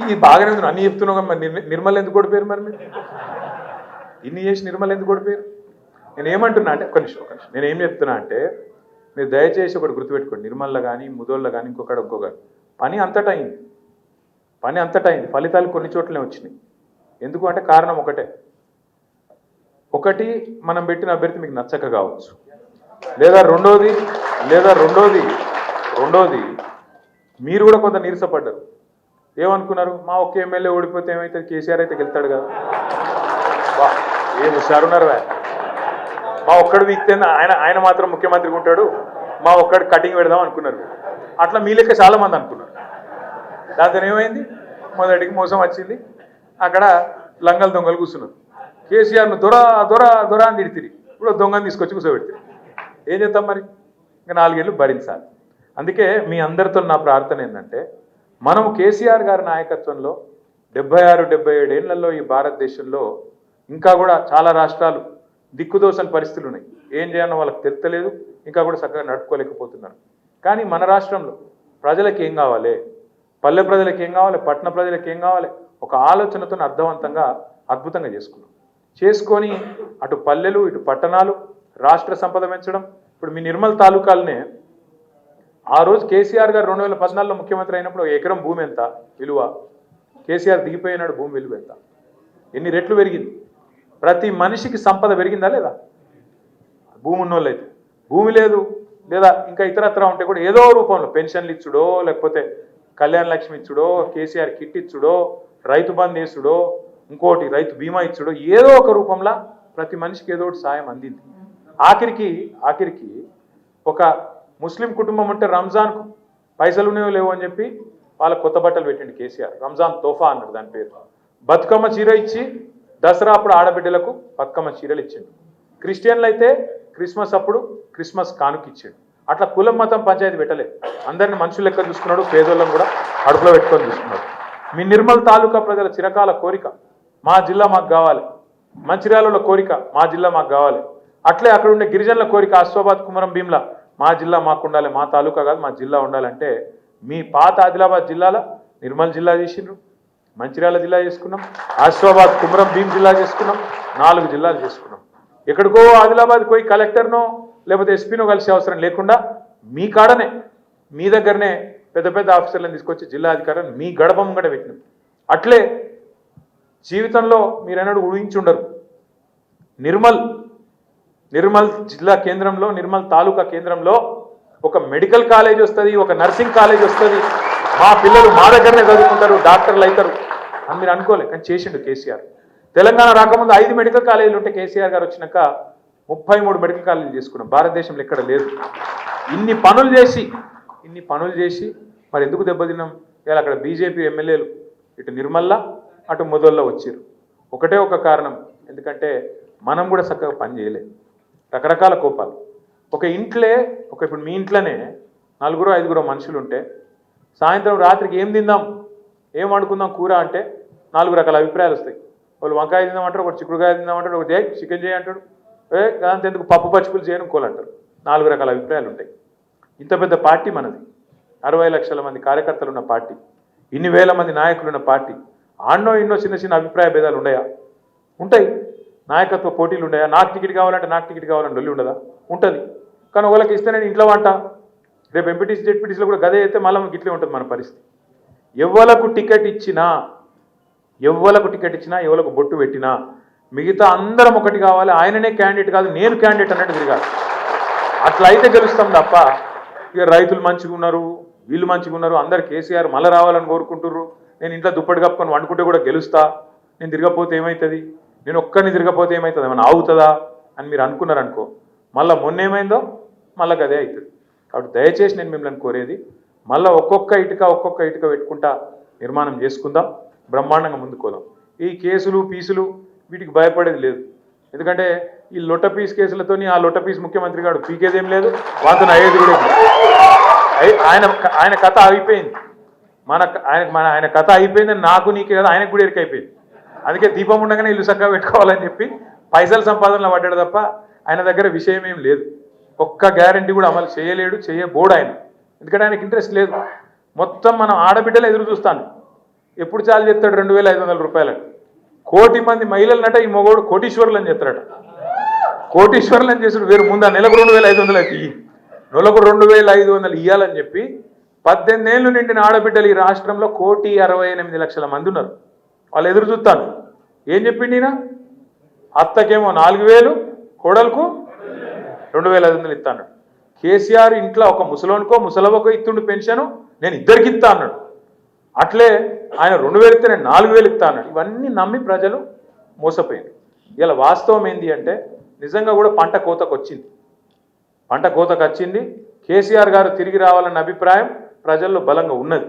ఇది బాగానే ఉంది, అన్ని చెప్తున్నావు మరి నిర్మల్ ఎందుకు ఓడిపోయారు? మరి మీరు ఇన్ని చేసి నిర్మల్ ఎందుకు ఓడిపోయారు? నేను ఏమంటున్నా అంటే ఒక నిమిషం నేను ఏం చెప్తున్నా అంటే మీరు దయచేసి ఒకటి గుర్తుపెట్టుకోండి, నిర్మల్లో కానీ ముదోళ్ళలో కానీ ఇంకొకటి పని అంతటా అయింది, ఫలితాలు కొన్ని చోట్లనే వచ్చినాయి. ఎందుకు అంటే కారణం ఒకటి మనం పెట్టిన అభ్యర్థి మీకు నచ్చక కావచ్చు, లేదా రెండోది మీరు కూడా కొంత నీరసపడ్డారు. ఏమనుకున్నారు, మా ఒక్క ఎమ్మెల్యే ఓడిపోతే ఏమవుతుంది, కేసీఆర్ అయితే గెలుతాడు కదా, ఏం హుషారున్నారు. మా ఒక్కడు వీక్తే ఆయన మాత్రం ముఖ్యమంత్రిగా ఉంటాడు, మా ఒక్కడు కటింగ్ పెడదాం అనుకున్నారు. అట్లా మీ లెక్క చాలా మంది అనుకున్నారు. దాంతో ఏమైంది, మొదటికి మోసం వచ్చింది. అక్కడ లంగలు దొంగలు కూర్చున్నారు. కేసీఆర్ను దొర అని తిడితిరి, ఇప్పుడు దొంగని తీసుకొచ్చి కూర్చోబెడితే ఏం చేద్దాం మరి? ఇంకా 4 ఏళ్ళు భరించాలి. అందుకే మీ అందరితో నా ప్రార్థన ఏంటంటే మనం కేసీఆర్ గారి నాయకత్వంలో 76-77 ఏళ్లలో ఈ భారతదేశంలో ఇంకా కూడా చాలా రాష్ట్రాలు దిక్కుదోసని పరిస్థితులు ఉన్నాయి. ఏం చేయాలో వాళ్ళకి తెలుస్తలేదు, ఇంకా కూడా చక్కగా నడుపుకోలేకపోతున్నారు. కానీ మన రాష్ట్రంలో ప్రజలకు ఏం కావాలి, పల్లె ప్రజలకు ఏం కావాలి, పట్టణ ప్రజలకు ఏం కావాలి, ఒక ఆలోచనతో అర్థవంతంగా అద్భుతంగా చేసుకొని అటు పల్లెలు ఇటు పట్టణాలు రాష్ట్ర సంపద పెంచడం. ఇప్పుడు మీ నిర్మల్ తాలూకాలనే ఆ రోజు కేసీఆర్ గారు 2014లో ముఖ్యమంత్రి అయినప్పుడు ఎకరం భూమి ఎంత విలువ, కేసీఆర్ దిగిపోయినాడు భూమి విలువ ఎంత, ఎన్ని రెట్లు పెరిగింది. ప్రతి మనిషికి సంపద పెరిగిందా లేదా? భూమి ఉన్నోళ్ళు అయితే, భూమి లేదు లేదా ఇంకా ఇతరత్ర ఉంటే కూడా ఏదో రూపంలో పెన్షన్లు ఇచ్చుడో, లేకపోతే కళ్యాణ లక్ష్మి ఇచ్చుడో, కేసీఆర్ కిట్ ఇచ్చుడో, రైతు బంధు వేసుడో, ఇంకోటి రైతు బీమా ఇచ్చుడో, ఏదో ఒక రూపంలో ప్రతి మనిషికి ఏదో ఒకటి సాయం అందింది. ఆఖరికి ఒక ముస్లిం కుటుంబం ఉంటే రంజాన్కు పైసలు ఉన్నాయో లేవో అని చెప్పి వాళ్ళ కొత్త బట్టలు పెట్టిండు కేసీఆర్. రంజాన్ తోఫా అన్నాడు దాని పేరు. బతుకమ్మ చీర ఇచ్చి దసరా అప్పుడు ఆడబిడ్డలకు బతుకమ్మ చీరలు ఇచ్చిండు. క్రిస్టియన్లు అయితే క్రిస్మస్ అప్పుడు క్రిస్మస్ కానుక ఇచ్చిండు. అట్లా కులం మతం పంచాయతీ పెట్టలేదు, అందరిని మనుషులు లెక్క చూసుకున్నాడు, పేదోళ్ళని కూడా అడుపులో పెట్టుకొని చూసుకున్నాడు. మీ నిర్మల్ తాలూకా ప్రజల చిరకాల కోరిక మా జిల్లా మాకు కావాలి, మంచిర్యాలలో కోరిక మా జిల్లా మాకు కావాలి, అట్లే అక్కడ ఉండే గిరిజనుల కోరిక ఆసిఫాబాద్ కుమరం భీమ్లా మా జిల్లా మాకు ఉండాలి, మా తాలూకా కాదు మా జిల్లా ఉండాలంటే మీ పాత ఆదిలాబాద్ జిల్లాలో నిర్మల్ జిల్లా చేసిండ్రు, మంచిర్యాల జిల్లా చేసుకున్నాం, ఆసిఫాబాద్ కుమరం భీమ్ జిల్లా చేసుకున్నాం, 4 జిల్లాలు చేసుకున్నాం. ఎక్కడికో ఆదిలాబాద్ పోయి కలెక్టర్నో లేకపోతే ఎస్పీనో కలిసే అవసరం లేకుండా మీ కాడనే మీ దగ్గరనే పెద్ద పెద్ద ఆఫీసర్లను తీసుకొచ్చి జిల్లా అధికారులను మీ గడపం కూడా పెట్టినాం. అట్లే జీవితంలో మీరన్నాడు ఊహించుండరు, నిర్మల్ జిల్లా కేంద్రంలో, నిర్మల్ తాలూకా కేంద్రంలో ఒక మెడికల్ కాలేజ్ వస్తుంది, ఒక నర్సింగ్ కాలేజ్ వస్తుంది, మా పిల్లలు మా దగ్గరనే చదువుకుంటారు, డాక్టర్లు అవుతారు అని మీరు అనుకోలే. కానీ చేసిండు కేసీఆర్. తెలంగాణ రాకముందు 5 మెడికల్ కాలేజీలు ఉంటే కేసీఆర్ గారు వచ్చినాక 33 మెడికల్ కాలేజీలు చేసుకున్నాం. భారతదేశంలో ఎక్కడ లేదు. ఇన్ని పనులు చేసి మరి ఎందుకు దెబ్బతిన్నాం? ఇలా అక్కడ బీజేపీ ఎమ్మెల్యేలు ఇటు నిర్మల్లా అటు ముదోల్లో వచ్చారు. ఒకటే ఒక కారణం, ఎందుకంటే మనం కూడా చక్కగా పని చేయలేదు, రకరకాల కోపాలు. ఇప్పుడు మీ ఇంట్లోనే 4-5 మనుషులు ఉంటే సాయంత్రం రాత్రికి ఏం తిందాం, ఏం వండుకుందాం కూర అంటే 4 రకాల అభిప్రాయాలు వస్తాయి. వాళ్ళు వంకాయ తిందామంటారు, ఒకటి చిక్కుడుకాయ తిందామంటాడు, ఒకటి చికెన్ చేయంటాడు, దాంతో ఎందుకు పప్పు పచ్చిపులు చేయను కోలంటారు. 4 రకాల అభిప్రాయాలు ఉంటాయి. ఇంత పెద్ద పార్టీ మనది, 60 లక్షల మంది కార్యకర్తలు ఉన్న పార్టీ, ఇన్ని వేల మంది నాయకులు ఉన్న పార్టీ. ఆన్నో ఇన్నో చిన్న అభిప్రాయ భేదాలు ఉన్నాయా? ఉంటాయి. నాయకత్వ పోటీలు ఉన్నాయా? నాకు టికెట్ కావాలంటే లొల్లి ఉండదా? ఉంటుంది. కానీ వాళ్ళకి ఇస్తే నేను ఇంట్లో వంట, రేపు ఎంపీటీసీ జెడ్పీటీసీలో కూడా గదే అయితే మళ్ళీ ఇట్లే ఉంటుంది మన పరిస్థితి. ఎవరికి టికెట్ ఇచ్చినా, ఎవరికి బొట్టు పెట్టినా మిగతా అందరం ఒకటి కావాలి, ఆయననే క్యాండిడేట్ కాదు నేను క్యాండిడేట్ అన్నట్టు తిరగాలి. అట్లా అయితే గెలుస్తాం తప్ప ఇక రైతులు మంచిగా ఉన్నారు, వీళ్ళు మంచిగా ఉన్నారు, అందరు కేసీఆర్ మళ్ళీ రావాలని కోరుకుంటుర్రు, నేను ఇంట్లో దుప్పటి కప్పుకొని వండుకుంటే కూడా గెలుస్తా, నేను తిరగపోతే ఏమవుతుంది, నేను ఒక్కరిని తిరగపోతే ఏమవుతుంది, ఏమైనా ఆగుతుందా అని మీరు అనుకున్నారనుకో, మళ్ళీ మొన్న ఏమైందో మళ్ళీ అదే అవుతుంది. కాబట్టి దయచేసి నేను మిమ్మల్ని కోరేది, మళ్ళీ ఒక్కొక్క ఇటుక పెట్టుకుంటా నిర్మాణం చేసుకుందాం, బ్రహ్మాండంగా ముందుకోదాం. ఈ కేసులు పీసులు వీటికి భయపడేది లేదు. ఎందుకంటే ఈ లొట్ట పీస్ కేసులతోని ఆ లొట్ట పీస్ ముఖ్యమంత్రి గారు పీకేదేం లేదు, వాతను అయ్యేది కూడా ఆయన కథ అయిపోయింది. ఆయన కథ అయిపోయిందని నాకు నీకే కదా ఆయనకు కూడా ఎరికైపోయింది. అందుకే దీపం ఉండగానే ఇల్లు చక్కగా పెట్టుకోవాలని చెప్పి పైసల సంపాదనలో పడ్డాడు తప్ప ఆయన దగ్గర విషయం ఏం లేదు. ఒక్క గ్యారంటీ కూడా అమలు చేయలేడు, చేయబోడు ఆయన. ఎందుకంటే ఆయనకి ఇంట్రెస్ట్ లేదు. మొత్తం మనం ఆడబిడ్డలు ఎదురు చూస్తాను. ఎప్పుడు చాలు చెప్తాడు 2500 రూపాయలకు. కోటి మంది మహిళలనట ఈ మొగోడు కోటీశ్వరులు అని చెప్తాడట. కోటీశ్వరులు అని చేసాడు వేరు. ముందు నెలకు 2500 అయితే నెలకు 2500 ఇవ్వాలని చెప్పి 18 ఏళ్ళు నిండిన ఆడబిడ్డలు ఈ రాష్ట్రంలో 1,68,00,000 మంది ఉన్నారు. వాళ్ళు ఎదురు చూస్తాను. ఏం చెప్పిండి ఈయన? అత్తకేమో 4000, కోడలకు 2500 ఇస్తా అన్నాడు. కేసీఆర్ ఇంట్లో ఒక ముసలోనికో ముసలవకో ఇస్తుండు పెన్షన్, నేను ఇద్దరికి ఇస్తా అన్నాడు. అట్లే ఆయన 2000 ఇస్తే నేను 4000 ఇస్తా అన్నాడు. ఇవన్నీ నమ్మి ప్రజలు మోసపోయింది. ఇలా వాస్తవం ఏంటి అంటే నిజంగా కూడా పంట కోతకు వచ్చింది. పంట కోతకు వచ్చింది. కేసీఆర్ గారు తిరిగి రావాలన్న అభిప్రాయం ప్రజల్లో బలంగా ఉన్నది.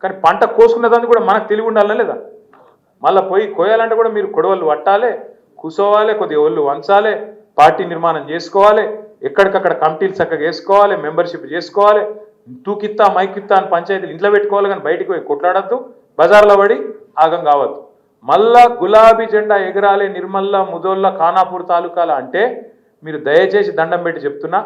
కానీ పంట కోసుకున్నదాన్ని కూడా మనకు తెలివి ఉండాలనే లేదా? మళ్ళీ పోయి కోయాలంటే కూడా మీరు కొడవళ్ళు పట్టాలి, కూసోవాలి, కొద్దిగా ఒళ్ళు వంచాలి, పార్టీ నిర్మాణం చేసుకోవాలి, ఎక్కడికక్కడ కమిటీలు చక్కగా వేసుకోవాలి, మెంబర్షిప్ చేసుకోవాలి, తూకిత్తా మైకిత్తా అని పంచాయతీలు ఇంట్లో పెట్టుకోవాలి. కానీ బయటికి పోయి కొట్లాడద్దు, బజార్లో పడి ఆగం కావద్దు. మళ్ళా గులాబీ జెండా ఎగరాలి నిర్మల్ల, ముదోళ్ళ, ఖానాపూర్ తాలూకాల అంటే మీరు దయచేసి దండం పెట్టి చెప్తున్నా,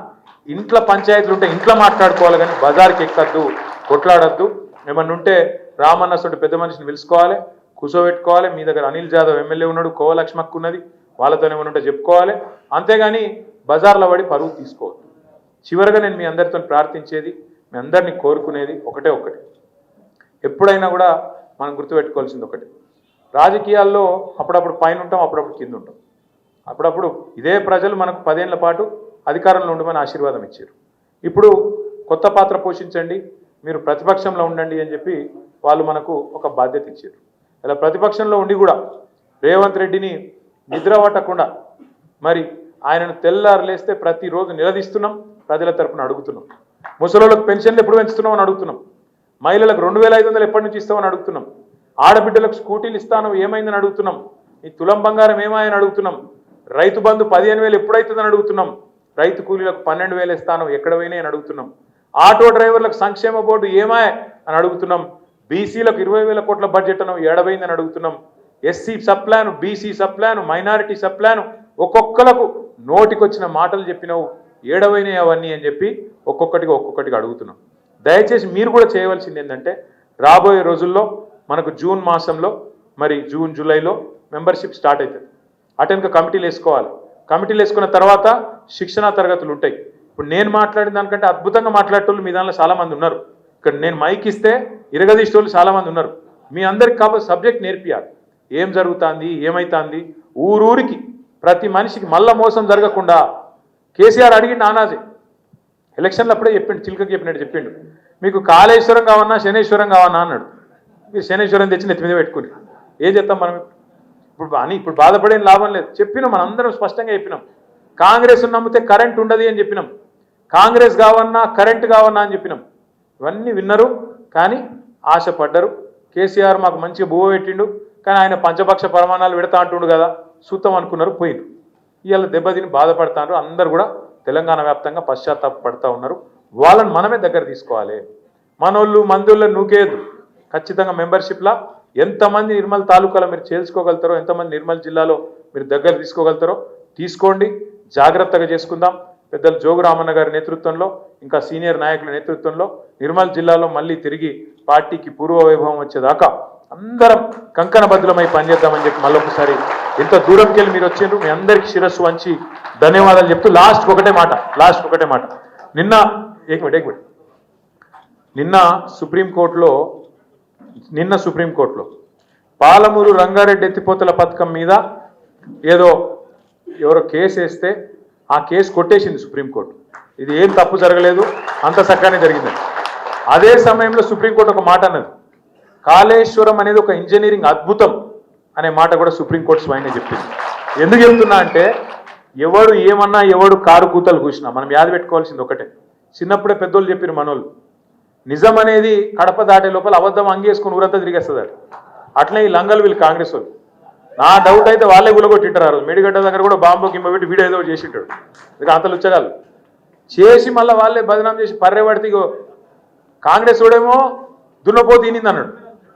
ఇంట్లో పంచాయతీలు ఉంటే ఇంట్లో మాట్లాడుకోవాలి, కానీ బజార్కి ఎక్కద్దు, కొట్లాడద్దు. ఏమన్నా ఉంటే రామన్న సొంటి పెద్ద మనిషిని పిలుచుకోవాలి, కూర్చోబెట్టుకోవాలి. మీ దగ్గర అనిల్ జాదవ్ ఎమ్మెల్యే ఉన్నాడు, కోవలక్ష్మక్ ఉన్నది, వాళ్ళతో ఏమైనా ఉంటే చెప్పుకోవాలి. అంతేగాని బజార్లో పడి పరువు తీసుకోవద్దు. చివరిగా నేను మీ అందరితో ప్రార్థించేది, మీ అందరినీ కోరుకునేది ఒకటే ఒకటి. ఎప్పుడైనా కూడా మనం గుర్తుపెట్టుకోవాల్సింది ఒకటి, రాజకీయాల్లో అప్పుడప్పుడు పైన ఉంటాం, అప్పుడప్పుడు కింద ఉంటాం. అప్పుడప్పుడు ఇదే ప్రజలు మనకు 10 ఏళ్ల పాటు అధికారంలో ఉండమని ఆశీర్వాదం ఇచ్చారు. ఇప్పుడు కొత్త పాత్ర పోషించండి, మీరు ప్రతిపక్షంలో ఉండండి అని చెప్పి వాళ్ళు మనకు ఒక బాధ్యత ఇచ్చారు. ఇలా ప్రతిపక్షంలో ఉండి కూడా రేవంత్ రెడ్డిని నిద్ర పట్టకుండా మరి ఆయనను తెల్లారు లేస్తే ప్రతిరోజు నిలదీస్తున్నాం, ప్రజల తరపున అడుగుతున్నాం. ముసలోళ్ళకు పెన్షన్లు ఎప్పుడు పెంచుతున్నాం అని అడుగుతున్నాం. మహిళలకు 2500 ఎప్పటి నుంచి ఇస్తామని అడుగుతున్నాం. ఆడబిడ్డలకు స్కూటీలు ఇస్తాను ఏమైందని అడుగుతున్నాం. ఈ తులం బంగారం ఏమాయని అడుగుతున్నాం. రైతు బంధు 15,000 ఎప్పుడైతుందని అడుగుతున్నాం. రైతు కూలీలకు 12,000 ఇస్తాను ఎక్కడ పోయినాయి అని అడుగుతున్నాం. ఆటో డ్రైవర్లకు సంక్షేమ బోర్డు ఏమాయ అని అడుగుతున్నాం. బీసీలకు 20,000 కోట్ల బడ్జెట్ అను ఏడబైందని అడుగుతున్నాం. SC sub plan, BC sub plan, minority sub plan ఒక్కొక్కలకు నోటికొచ్చిన మాటలు చెప్పినావు, ఏడవైనాయి అవన్నీ అని చెప్పి ఒక్కొక్కటిగా అడుగుతున్నాం. దయచేసి మీరు కూడా చేయవలసింది ఏంటంటే రాబోయే రోజుల్లో మనకు జూన్ మాసంలో మరి జూన్ జూలైలో మెంబర్షిప్ స్టార్ట్ అవుతుంది. అటెన్క కమిటీలు వేసుకోవాలి. కమిటీలు వేసుకున్న తర్వాత శిక్షణా తరగతులు ఉంటాయి. ఇప్పుడు నేను మాట్లాడిన దానికంటే అద్భుతంగా మాట్లాడేటోళ్ళు మీ దానిలో చాలామంది ఉన్నారు. ఇక్కడ నేను మైక్ ఇస్తే ఇరగదీసేటోళ్ళు చాలామంది ఉన్నారు. మీ అందరికి కాబట్టి సబ్జెక్ట్ నేర్పియాలి. ఏం జరుగుతుంది, ఏమైతుంది, ఊరూరికి ప్రతి మనిషికి మళ్ళా మోసం జరగకుండా. కేసీఆర్ అడిగి నానాజీ ఎలక్షన్లు అప్పుడే చెప్పిండు, చిలుకకి చెప్పినట్టు చెప్పిండు, మీకు కాళేశ్వరం కావన్నా శనేశ్వరం కావన్నా అన్నాడు. మీరు శనేశ్వరం తెచ్చి నెత్తి మీద పెట్టుకుని ఏం చేస్తాం మనం? ఇప్పుడు బాధపడేం లాభం లేదు. చెప్పినాం, మనందరం స్పష్టంగా చెప్పినాం. కాంగ్రెస్ నమ్మితే కరెంట్ ఉండదు అని చెప్పినాం. కాంగ్రెస్ కావన్నా కరెంట్ కావన్నా అని చెప్పినాం. ఇవన్నీ విన్నరు, కానీ ఆశపడ్డరు. కేసీఆర్ మాకు మంచిగా బువ్వ పెట్టిండు, కానీ ఆయన పంచపక్ష ప్రమాణాలు పెడతా అంటుండు కదా, సూతం అనుకున్నారు, పోయిండు. ఇవాళ దెబ్బతిని బాధపడతారు. అందరు కూడా తెలంగాణ వ్యాప్తంగా పశ్చాత్తాపడుతూ ఉన్నారు. వాళ్ళని మనమే దగ్గర తీసుకోవాలి. మనోళ్ళు మందులను నూకేయద్దు. ఖచ్చితంగా మెంబర్షిప్లా ఎంతమంది నిర్మల్ తాలూకాలో మీరు చేర్చుకోగలుగుతారో, ఎంతమంది నిర్మల్ జిల్లాలో మీరు దగ్గర తీసుకోగలుగుతారో తీసుకోండి. జాగ్రత్తగా చేసుకుందాం. పెద్దలు జోగు రామన్న గారి నేతృత్వంలో, ఇంకా సీనియర్ నాయకుల నేతృత్వంలో నిర్మల్ జిల్లాలో మళ్ళీ తిరిగి పార్టీకి పూర్వ వైభవం వచ్చేదాకా అందరం కంకణబద్ధులమై పనిచేద్దామని చెప్పి మళ్ళొకసారి ఎంత దూరంకి వెళ్ళి మీరు వచ్చిండ్రు, మీ అందరికీ శిరస్సు వంచి ధన్యవాదాలు చెప్తూ లాస్ట్ ఒకటే మాట. నిన్న సుప్రీంకోర్టులో పాలమూరు రంగారెడ్డి ఎత్తిపోతల పథకం మీద ఎవరో కేసు వేస్తే ఆ కేసు కొట్టేసింది సుప్రీంకోర్టు. ఇది ఏం తప్పు జరగలేదు, అంత చక్కగానే జరిగిందని. అదే సమయంలో సుప్రీంకోర్టు ఒక మాట అన్నది, కాళేశ్వరం అనేది ఒక ఇంజనీరింగ్ అద్భుతం అనే మాట కూడా సుప్రీంకోర్టు స్వయంగా చెప్పింది. ఎందుకు చెప్తున్నా అంటే ఎవడు ఏమన్నా, ఎవడు కారు కూతలు కూసినా మనం యాద పెట్టుకోవాల్సింది ఒకటే. చిన్నప్పుడే పెద్దోళ్ళు చెప్పారు మనోళ్ళు, నిజం అనేది కడప దాటే లోపల అబద్ధం అంగేసుకుని ఊరంతా తిరిగేస్తుంది. అట్లే ఈ లంగలు వీళ్ళు కాంగ్రెస్ వాళ్ళు. నా డౌట్ అయితే వాళ్ళే గులగొట్టింటారు. ఆ రోజు మేడిగడ్డ దగ్గర కూడా బాంబు గిమ్మ పెట్టి వీడియో ఏదో చేసింటాడు. ఇక అంతలు వచ్చగాలు చేసి మళ్ళీ వాళ్ళే బదనాం చేసి పర్రెపడితే కాంగ్రెస్ వాడేమో దున్నపోతు తినింది అన్నాడు,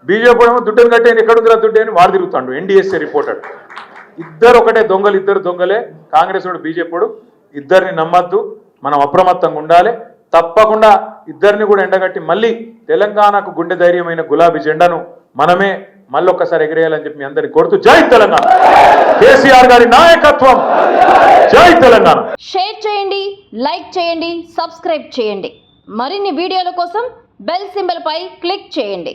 బీజేపీ ఏమో దుడ్డని కట్టేని ఎక్కడుందిరా దుడ్డే అని వాడు తిరుగుతాడు. ఎన్డీఎస్ఏ రిపోర్టర్ ఇద్దరు ఒకటే దొంగలు, ఇద్దరు దొంగలే. కాంగ్రెస్ వాడు బీజేపీ వాడు. ఇద్దరిని నమ్మద్దు, మనం అప్రమత్తంగా ఉండాలి. తప్పకుండా ఇద్దరిని కూడా ఎండగట్టి మళ్ళీ తెలంగాణకు గుండె ధైర్యమైన గులాబీ జెండాను మనమే మళ్ళొక్కసారి ఎగిరేయాలని చెప్పి మీ అందరికి కొడుతూ జై తెలంగాణ, కేసీఆర్ గారి నాయకత్వం, జై తెలంగాణ. షేర్ చేయండి, లైక్ చేయండి, సబ్స్క్రైబ్ చేయండి. మరిన్ని వీడియోల కోసం బెల్ సింబల్ పై క్లిక్ చేయండి.